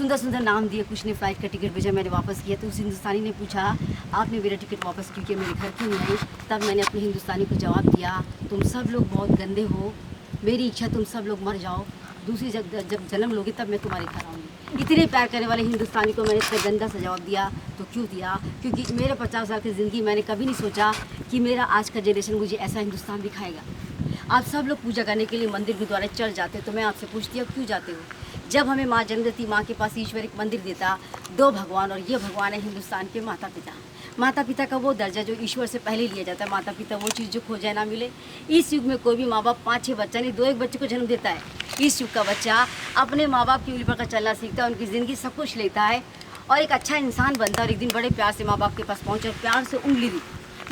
सुंदर सुंदर नाम दिए, कुछ ने फ़्लाइट का टिकट भेजा, मैंने वापस किया तो उस हिंदुस्तानी ने पूछा आपने मेरा टिकट वापस क्यों किया, मेरे घर क्यों नहीं आई। तब मैंने अपने हिंदुस्तानी को जवाब दिया, तुम सब लोग बहुत गंदे हो, मेरी इच्छा तुम सब लोग मर जाओ, दूसरी जब जन्म लोगे तब मैं तुम्हारे घर आऊँगी। इतने प्यार करने वाले हिंदुस्तानी को मैंने इतना गंदा सा जवाब दिया। तो क्यों दिया? क्योंकि मेरे 50 साल की ज़िंदगी मैंने कभी नहीं सोचा कि मेरा आज का जनरेशन मुझे ऐसा हिंदुस्तान दिखाएगा। आप सब लोग पूजा करने के लिए मंदिर गुरुद्वारे चल जाते हो, तो मैं आपसे पूछती हूँ क्यों जाते हो? जब हमें माँ जन्म देती, माँ के पास ईश्वर एक मंदिर देता, दो भगवान, और ये भगवान है हिंदुस्तान के माता पिता। माता पिता का वो दर्जा जो ईश्वर से पहले लिया जाता है। माता पिता वो चीज़ जो खो जाए ना मिले। इस युग में कोई भी माँ बाप 5-6 बच्चा नहीं, 2-1 बच्चे को जन्म देता है। इस युग का बच्चा अपने माँ बाप की उंगली पकड़ चलना सीखता है, उनकी ज़िंदगी सब कुछ लेता है और एक अच्छा इंसान बनता है। और एक दिन बड़े प्यार से माँ बाप के पास पहुँचा और प्यार से उंगली दी।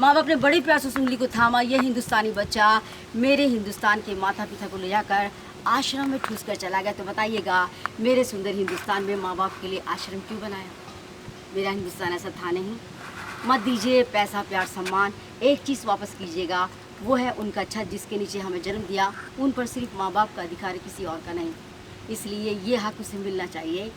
माँ बाप ने बड़े प्यार से उस उंगली को थामा। ये हिंदुस्तानी बच्चा मेरे हिंदुस्तान के माता पिता को ले जाकर आश्रम में ठूस कर चला गया। तो बताइएगा, मेरे सुंदर हिंदुस्तान में माँ बाप के लिए आश्रम क्यों बनाया? मेरा हिंदुस्तान ऐसा था नहीं। मत दीजिए पैसा, प्यार, सम्मान, एक चीज़ वापस कीजिएगा, वो है उनका छत जिसके नीचे हमें जन्म दिया। उन पर सिर्फ माँ बाप का अधिकार है, किसी और का नहीं। इसलिए ये हक उसे मिलना चाहिए।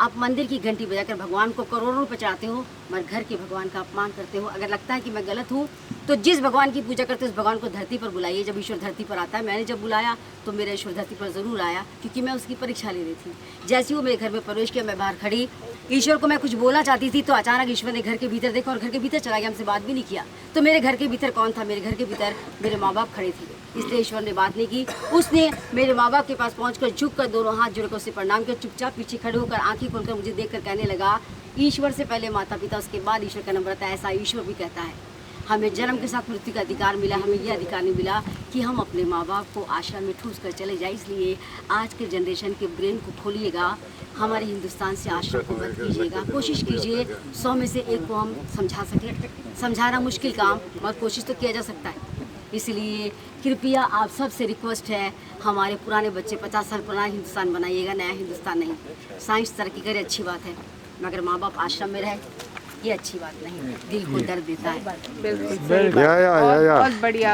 आप मंदिर की घंटी बजाकर भगवान को करोड़ों रुपये चढ़ाते हो, मगर घर के भगवान का अपमान करते हो। अगर लगता है कि मैं गलत हूँ तो जिस भगवान की पूजा करते हो उस भगवान को धरती पर बुलाइए। जब ईश्वर धरती पर आता है, मैंने जब बुलाया तो मेरा ईश्वर धरती पर ज़रूर आया, क्योंकि मैं उसकी परीक्षा ले रही थी। जैसे वो मेरे घर में प्रवेश किया, मैं बाहर खड़ी, ईश्वर को मैं कुछ बोलना चाहती थी तो अचानक ईश्वर ने घर के भीतर देखा और घर के भीतर चला गया, हमसे बात भी नहीं किया। तो मेरे घर के भीतर कौन था? मेरे घर के भीतर मेरे माँ बाप खड़े थे, इसलिए ईश्वर ने बात नहीं की। उसने मेरे माँ बाप के पास पहुँचकर झुककर दोनों हाथ जोड़कर उससे प्रणाम किया। चुपचाप पीछे खड़े होकर आंखें खोलकर मुझे देखकर कहने लगा, ईश्वर से पहले माता पिता, उसके बाद ईश्वर का नंबर आता है। ऐसा ईश्वर भी कहता है। हमें जन्म के साथ मृत्यु का अधिकार मिला, हमें यह अधिकार नहीं मिला कि हम अपने माँ बाप को आश्रम में ठूस कर चले जाए। इसलिए आज के जनरेशन के ब्रेन को खोलिएगा, हमारे हिंदुस्तान से आश्रम को मत कीजिएगा। कोशिश कीजिए 100 में से 1 को हम समझा सकें। समझाना मुश्किल काम, मगर कोशिश तो किया जा सकता है। इसलिए कृपया आप सब से रिक्वेस्ट है, हमारे पुराने बच्चे 50 साल पुराना हिंदुस्तान बनाइएगा, नया हिंदुस्तान नहीं। साइंस तरक्की करे, अच्छी बात है, मगर माँ बाप आश्रम में रहे, ये अच्छी बात नहीं। दिल को दर्द देता है। बिल्कुल, बहुत बढ़िया।